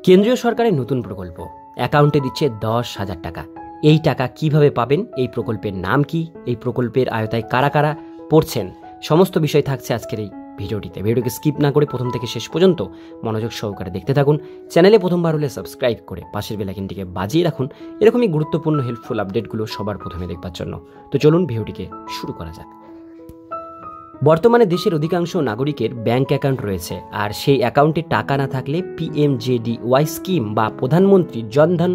কেন্দ্রীয় সরকারের নতুন প্রকল্প অ্যাকাউন্টে দিচ্ছে 10,000 টাকা। এই টাকা কিভাবে পাবেন, এই প্রকল্পের নাম কি, এই প্রকল্পের আয়তায় কারা কারা পড়ছেন, সমস্ত বিষয় থাকছে আজকের এই ভিডিওটিকে স্কিপ না করে প্রথম থেকে শেষ পর্যন্ত মনোযোগ সহকারে দেখতে থাকুন। চ্যানেলে প্রথমবার হলে সাবস্ক্রাইব করে পাশের বেল আইকনটিকে বাজিয়ে রাখুন এরকমই গুরুত্বপূর্ণ হেল্পফুল আপডেটগুলো সবার প্রথমে দেখবার জন্য। তো চলুন ভিডিওটিকে শুরু করা যাক। বর্তমানে দেশের অধিকাংশ নাগরিকের ব্যাংক অ্যাকাউন্ট রয়েছে, আর সেই অ্যাকাউন্টে টাকা না থাকলে PMJDY স্কিম বা প্রধানমন্ত্রী জনধন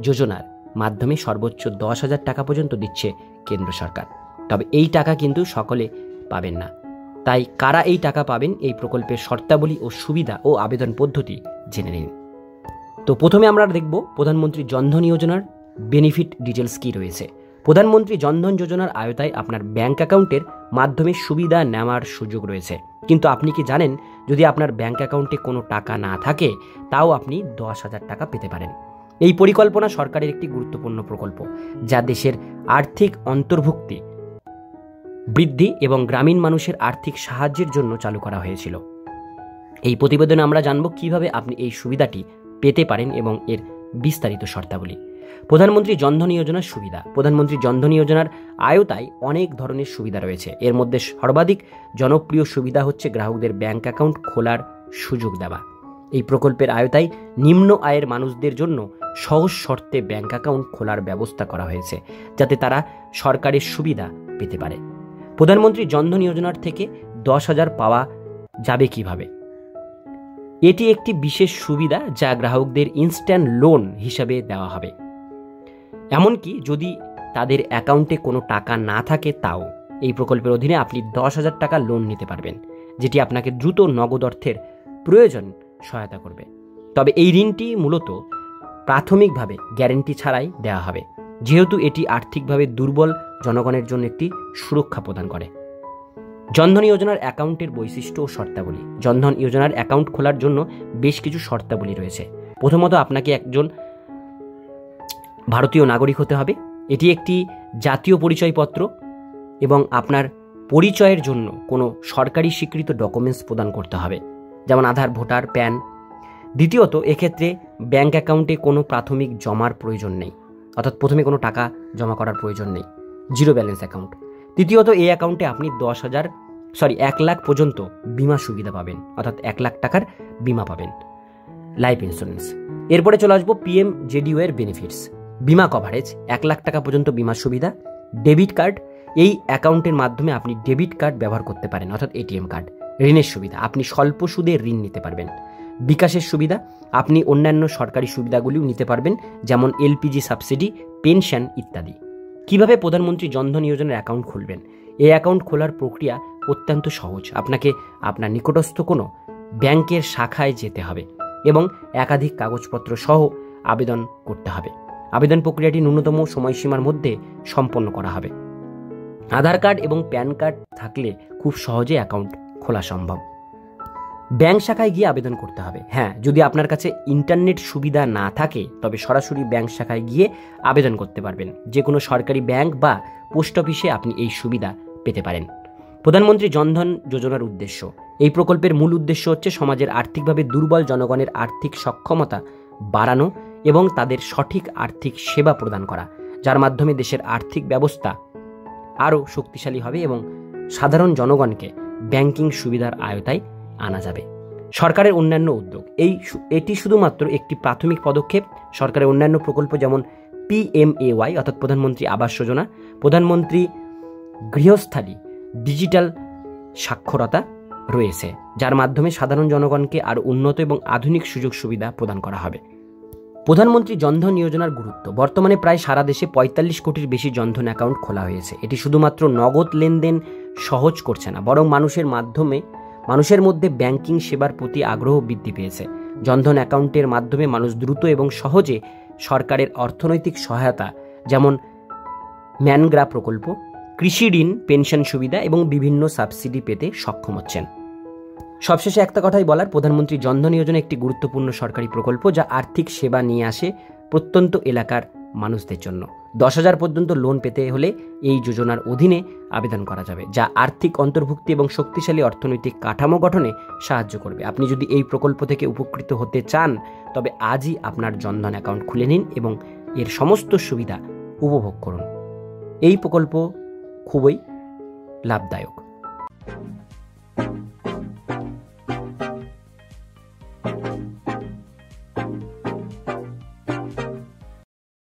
যোজনার মাধ্যমে সর্বোচ্চ 10,000 টাকা পর্যন্ত দিচ্ছে কেন্দ্র সরকার। তবে এই টাকা কিন্তু সকলে পাবেন না। তাই কারা এই টাকা পাবেন, এই প্রকল্পের শর্তাবলী ও সুবিধা ও আবেদন পদ্ধতি জেনে নিন। তো প্রথমে আমরা দেখব প্রধানমন্ত্রী জনধন যোজনার বেনিফিট ডিটেলস কী রয়েছে। প্রধানমন্ত্রী জনধন যোজনার আওতায় আপনার ব্যাংক অ্যাকাউন্টের মাধ্যমে সুবিধা নেওয়ার সুযোগ রয়েছে। কিন্তু আপনি কি জানেন, যদি আপনার ব্যাংক অ্যাকাউন্টে কোনো টাকা না থাকে তাও আপনি 10,000 টাকা পেতে পারেন। এই পরিকল্পনা সরকারের একটি গুরুত্বপূর্ণ প্রকল্প, যা দেশের আর্থিক অন্তর্ভুক্তি বৃদ্ধি এবং গ্রামীণ মানুষের আর্থিক সাহায্যের জন্য চালু করা হয়েছিল। এই প্রতিবেদনে আমরা জানব কিভাবে আপনি এই সুবিধাটি পেতে পারেন এবং এর বিস্তারিত শর্তাবলী। প্রধানমন্ত্রী জনধন যোজনার সুবিধা। প্রধানমন্ত্রী জনধন যোজনার আওতায় অনেক ধরনের সুবিধা রয়েছে। এর মধ্যে সর্বাধিক জনপ্রিয় সুবিধা হচ্ছে গ্রাহকদের ব্যাংক অ্যাকাউন্ট খোলার সুযোগ দেওয়া। এই প্রকল্পের আওতায় নিম্ন আয়ের মানুষদের জন্য সহজ শর্তে ব্যাংক অ্যাকাউন্ট খোলার ব্যবস্থা করা হয়েছে, যাতে তারা সরকারের সুবিধা পেতে পারে। প্রধানমন্ত্রী জনধন যোজনার থেকে 10,000 পাওয়া যাবে কিভাবে? এটি একটি বিশেষ সুবিধা যা গ্রাহকদের ইনস্ট্যান্ট লোন হিসাবে দেওয়া হবে। এমনকি যদি তাদের অ্যাকাউন্টে কোনো টাকা না থাকে তাও এই প্রকল্পের অধীনে আপনি 10,000 টাকা লোন নিতে পারবেন, যেটি আপনাকে দ্রুত নগদ অর্থের প্রয়োজন সহায়তা করবে। তবে এই ঋণটি মূলত প্রাথমিকভাবে গ্যারেন্টি ছাড়াই দেওয়া হবে, যেহেতু এটি আর্থিকভাবে দুর্বল জনগণের জন্য একটি সুরক্ষা প্রদান করে। জনধন যোজনার অ্যাকাউন্টের বৈশিষ্ট্য ও শর্তাবলী। জনধন যোজনার অ্যাকাউন্ট খোলার জন্য বেশ কিছু শর্তাবলী রয়েছে। প্রথমত, আপনাকে একজন ভারতীয় নাগরিক হতে হবে। এটি একটি জাতীয় পরিচয়পত্র এবং আপনার পরিচয়ের জন্য কোনো সরকারি স্বীকৃত ডকুমেন্টস প্রদান করতে হবে, যেমন আধার, ভোটার, প্যান। দ্বিতীয়ত, এক্ষেত্রে ব্যাংক অ্যাকাউন্টে কোনো প্রাথমিক জমার প্রয়োজন নেই, অর্থাৎ প্রথমে কোনো টাকা জমা করার প্রয়োজন নেই, জিরো ব্যালেন্স অ্যাকাউন্ট। তৃতীয়ত, এই অ্যাকাউন্টে আপনি 1 লাখ পর্যন্ত বিমা সুবিধা পাবেন, অর্থাৎ 1 লাখ টাকার বিমা পাবেন, লাইফ ইন্স্যুরেন্স। এরপরে চলে আসবো PMJDY এর বেনিফিটস। বিমা কভারেজ, 1 লাখ টাকা পর্যন্ত বিমা সুবিধা। ডেবিট কার্ড, এই অ্যাকাউন্টের মাধ্যমে আপনি ডেবিট কার্ড ব্যবহার করতে পারেন, অর্থাৎ ATM কার্ড। ঋণের সুবিধা, আপনি স্বল্প সুদে ঋণ নিতে পারবেন। বিকাশের সুবিধা, আপনি অন্যান্য সরকারি সুবিধাগুলিও নিতে পারবেন, যেমন LPG সাবসিডি, পেনশন ইত্যাদি। কিভাবে প্রধানমন্ত্রী জনধন যোজনার অ্যাকাউন্ট খুলবেন? এই অ্যাকাউন্ট খোলার প্রক্রিয়া অত্যন্ত সহজ। আপনাকে আপনার নিকটস্থ কোনো ব্যাংকের শাখায় যেতে হবে এবং একাধিক কাগজপত্র সহ আবেদন করতে হবে। আবেদন প্রক্রিয়াটি ন্যূনতম সময়সীমার মধ্যে সম্পন্ন করা হবে। আধার কার্ড এবং প্যান কার্ড থাকলে খুব সহজে অ্যাকাউন্ট খোলা সম্ভব। ব্যাংক শাখায় গিয়ে আবেদন করতে হবে। হ্যাঁ, যদি আপনার কাছে ইন্টারনেট সুবিধা না থাকে তবে সরাসরি ব্যাংক শাখায় গিয়ে আবেদন করতে পারবেন। যে কোনো সরকারি ব্যাংক বা পোস্ট অফিসে আপনি এই সুবিধা পেতে পারেন। প্রধানমন্ত্রী জনধন যোজনার উদ্দেশ্য। এই প্রকল্পের মূল উদ্দেশ্য হচ্ছে সমাজের আর্থিকভাবে দুর্বল জনগণের আর্থিক সক্ষমতা বাড়ানো এবং তাদের সঠিক আর্থিক সেবা প্রদান করা, যার মাধ্যমে দেশের আর্থিক ব্যবস্থা আরও শক্তিশালী হবে এবং সাধারণ জনগণকে ব্যাংকিং সুবিধার আওতায় আনা যাবে। সরকারের অন্যান্য উদ্যোগ। এটি শুধুমাত্র একটি প্রাথমিক পদক্ষেপ। সরকারের অন্যান্য প্রকল্প যেমন PMAY অর্থাৎ প্রধানমন্ত্রী আবাস যোজনা, প্রধানমন্ত্রী গৃহস্থালী ডিজিটাল সাক্ষরতা রয়েছে, যার মাধ্যমে সাধারণ জনগণকে আরও উন্নত এবং আধুনিক সুযোগ সুবিধা প্রদান করা হবে। প্রধানমন্ত্রী জনধন যোজনার গুরুত্ব। বর্তমানে প্রায় সারা দেশে 45 কোটির বেশি জনধন অ্যাকাউন্ট খোলা হয়েছে। এটি শুধুমাত্র নগদ লেনদেন সহজ করছে না, বরং মানুষের মধ্যে ব্যাংকিং সেবার প্রতি আগ্রহ বৃদ্ধি পেয়েছে। জনধন অ্যাকাউন্টের মাধ্যমে মানুষ দ্রুত এবং সহজে সরকারের অর্থনৈতিক সহায়তা, যেমন ম্যানগ্রা প্রকল্প, কৃষি ঋণ, পেনশন সুবিধা এবং বিভিন্ন সাবসিডি পেতে সক্ষম হচ্ছেন। সবশেষে একটা কথাই বলার, প্রধানমন্ত্রী জনধন যোজনা একটি গুরুত্বপূর্ণ সরকারি প্রকল্প যা আর্থিক সেবা নিয়ে আসে প্রত্যন্ত এলাকার মানুষদের জন্য। 10,000 পর্যন্ত লোন পেতে হলে এই যোজনার অধীনে আবেদন করা যাবে, যা আর্থিক অন্তর্ভুক্তি এবং শক্তিশালী অর্থনৈতিক কাঠামো গঠনে সাহায্য করবে। আপনি যদি এই প্রকল্প থেকে উপকৃত হতে চান তবে আজই আপনার জনধন অ্যাকাউন্ট খুলে নিন এবং এর সমস্ত সুবিধা উপভোগ করুন। এই প্রকল্প খুবই লাভদায়ক।